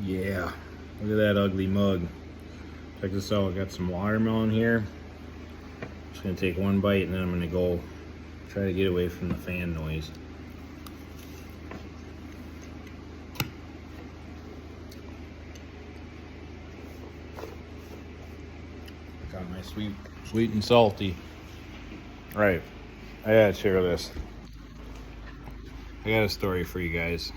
Yeah, look at that ugly mug. Check this out. I got some watermelon here. Just gonna take one bite and then I'm gonna go try to get away from the fan noise. Got my sweet and salty. All right, I gotta share this. I got a story for you guys.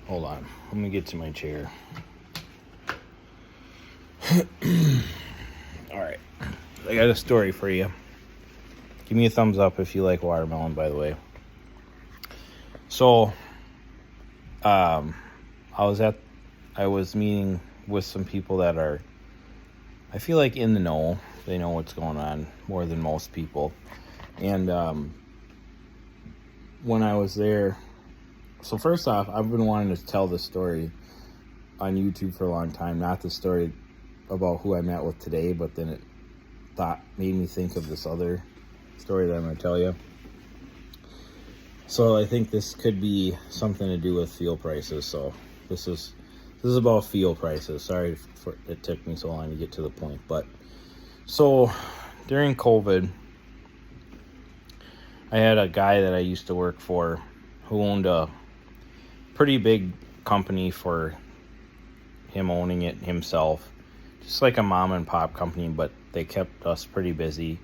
Hold on, let me get to my chair. All right, I got a story for you. Give me a thumbs up if you like watermelon, by the way. So, I was meeting with some people that are, I feel like, in the know. They know what's going on more than most people. And when I was there, so first off, I've been wanting to tell this story on YouTube for a long time. Not the story about who I met with today, but then it made me think of this other story that I'm going to tell you. So I think this could be something to do with fuel prices. So this is about fuel prices. Sorry for it took me so long to get to the point, but so during COVID, I had a guy that I used to work for who owned a pretty big company for him owning it himself, just like a mom and pop company, but they kept us pretty busy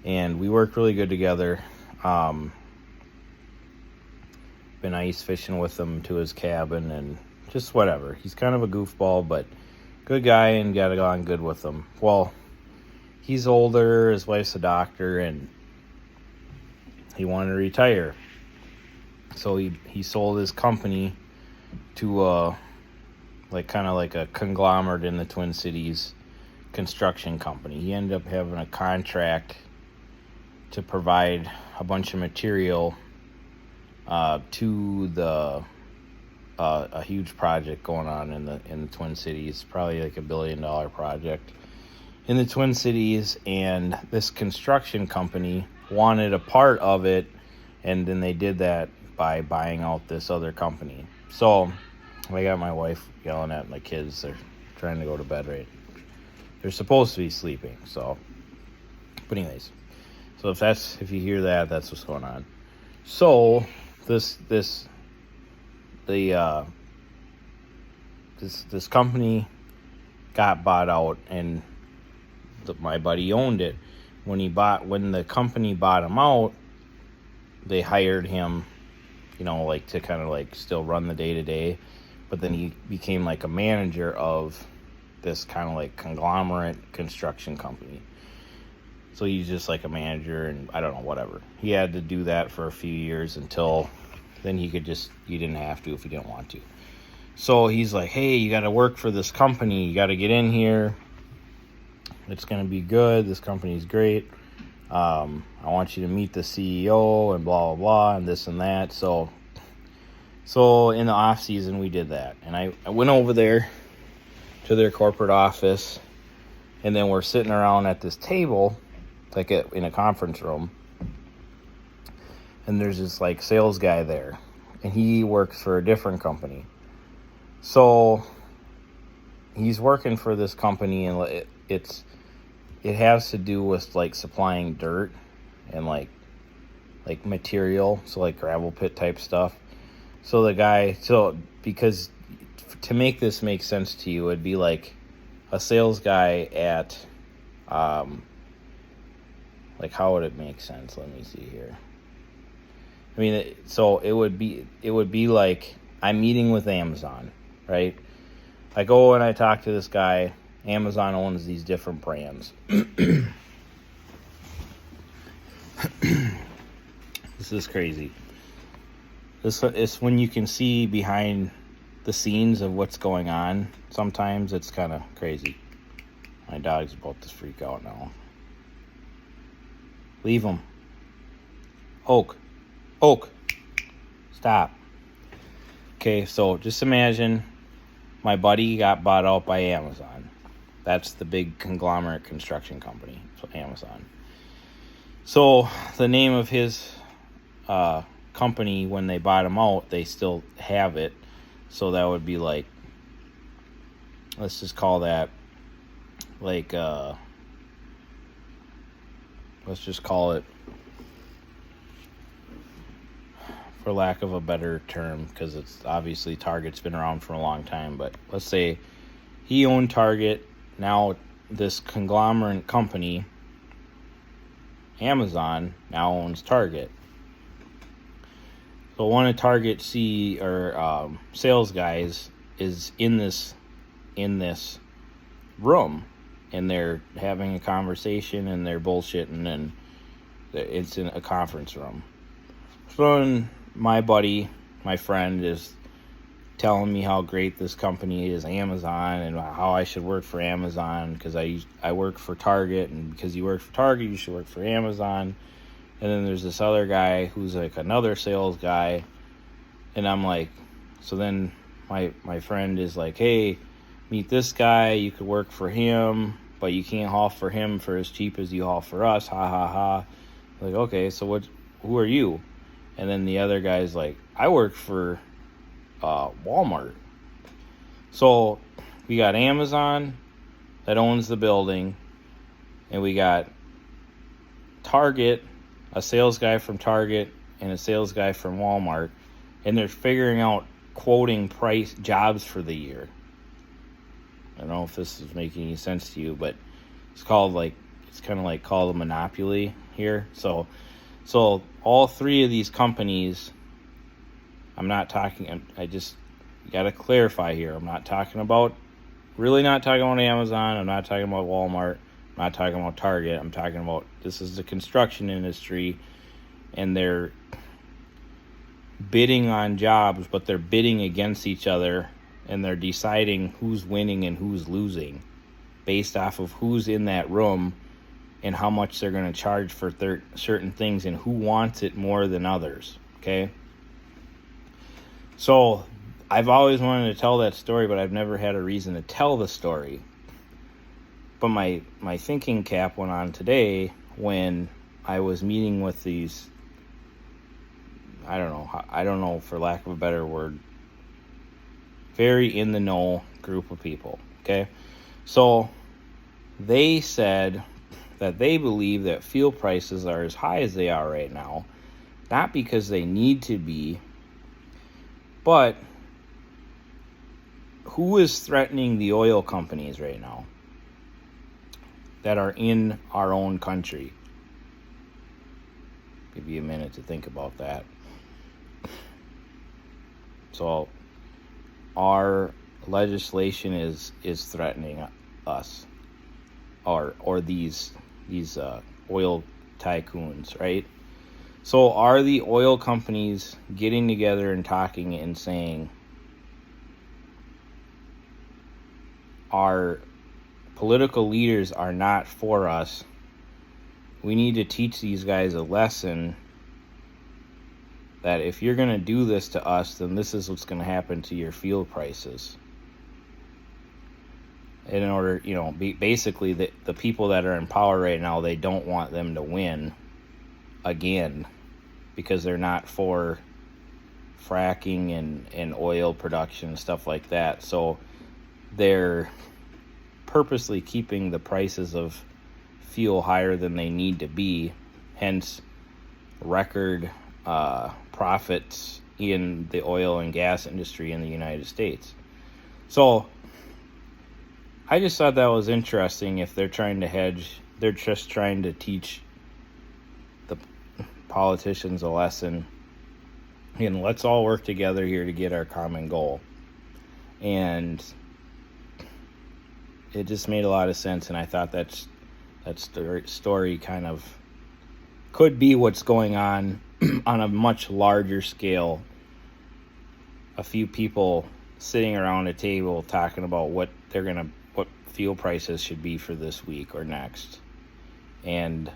and we worked really good together. Been ice fishing with him to his cabin and just whatever. He's kind of a goofball, but good guy and got on good with him. Well, he's older, his wife's a doctor, and he wanted to retire. So he sold his company to kind of like a conglomerate in the Twin Cities construction company. He ended up having a contract to provide a bunch of material to the a huge project going on in the Twin Cities, probably like $1 billion project in the Twin Cities, and this construction company wanted a part of it, and then they did that by buying out this other company. So I got my wife yelling at my kids. They're trying to go to bed, right? They're supposed to be sleeping, so. But anyways, so if you hear that, that's what's going on. So this company got bought out, and my buddy owned it. When the company bought him out, they hired him, to kind of like still run the day-to-day, but then he became like a manager of this kind of like conglomerate construction company. So he's just like a manager, and I don't know, whatever. He had to do that for a few years until then he didn't have to if he didn't want to. So he's like, hey, you got to work for this company. You got to get in here. It's going to be good. This company's great. I want you to meet the CEO and blah, blah, blah, and this and that. So in the off season, we did that. And I went over there to their corporate office, and then we're sitting around at this table, like in a conference room. And there's this like sales guy there, and he works for a different company. So he's working for this company, and it has to do with like supplying dirt and like material, so like gravel pit type stuff. So because to make this make sense to you, it'd be like a sales guy at like, how would it make sense? Let me see here. I mean, so it would be like I'm meeting with Amazon, right? I go and I talk to this guy. Amazon owns these different brands. This is crazy. This is when you can see behind the scenes of what's going on. Sometimes it's kind of crazy. My dog's about to freak out now. Leave him. Oak. Stop. Okay, so just imagine my buddy got bought out by Amazon. That's the big conglomerate construction company, so Amazon. So the name of his company, when they bought them out, they still have it. So that would be like, let's just call that like, let's just call it, for lack of a better term, because it's obviously Target's been around for a long time, but let's say he owned Target. Now this conglomerate company, Amazon, now owns Target. So one of Target sales guys is in this room, and they're having a conversation and they're bullshitting, and it's in a conference room. So then my buddy, my friend, is telling me how great this company is, Amazon, and how I should work for Amazon because I work for Target, and because you work for Target, you should work for Amazon. And then there's this other guy who's like another sales guy, and I'm like, so then my friend is like, hey, meet this guy, you could work for him, but you can't haul for him for as cheap as you haul for us, ha ha ha. Like, okay, so who are you? And then the other guy's like, I work for Walmart. So we got Amazon that owns the building, and we got Target, a sales guy from Target and a sales guy from Walmart, and they're figuring out quoting price jobs for the year. I don't know if this is making any sense to you, but it's kind of like called a monopoly here. So all three of these companies, I just got to clarify here. I'm not talking about Amazon. I'm not talking about Walmart. I'm not talking about Target. I'm talking about, this is the construction industry, and they're bidding on jobs, but they're bidding against each other, and they're deciding who's winning and who's losing based off of who's in that room and how much they're going to charge for certain things and who wants it more than others, okay? So I've always wanted to tell that story, but I've never had a reason to tell the story. But my thinking cap went on today when I was meeting with these, I don't know, for lack of a better word, very in the know group of people, okay? So they said that they believe that fuel prices are as high as they are right now, not because they need to be, but who is threatening the oil companies right now that are in our own country? Give you a minute to think about that. So our legislation is threatening us, or these oil tycoons, right? So are the oil companies getting together and talking and saying, our political leaders are not for us, we need to teach these guys a lesson that if you're going to do this to us, then this is what's going to happen to your fuel prices. And in order, basically the people that are in power right now, they don't want them to win again because they're not for fracking and oil production and stuff like that. So they're purposely keeping the prices of fuel higher than they need to be, hence record profits in the oil and gas industry in the United States. So I just thought that was interesting. If they're trying to hedge, they're just trying to teach the politicians a lesson. And let's all work together here to get our common goal. And it just made a lot of sense, and I thought that story kind of could be what's going on on a much larger scale. A few people sitting around a table talking about what fuel prices should be for this week or next, and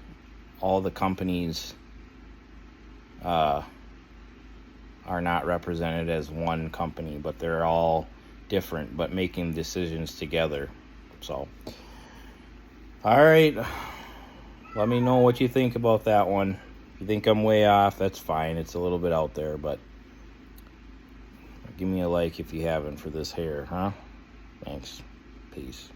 all the companies are not represented as one company, but they're all different, but making decisions together. So, all right, let me know what you think about that one. you think I'm way off, that's fine. It's a little bit out there, but give me a like if you haven't for this hair, huh? Thanks. Peace.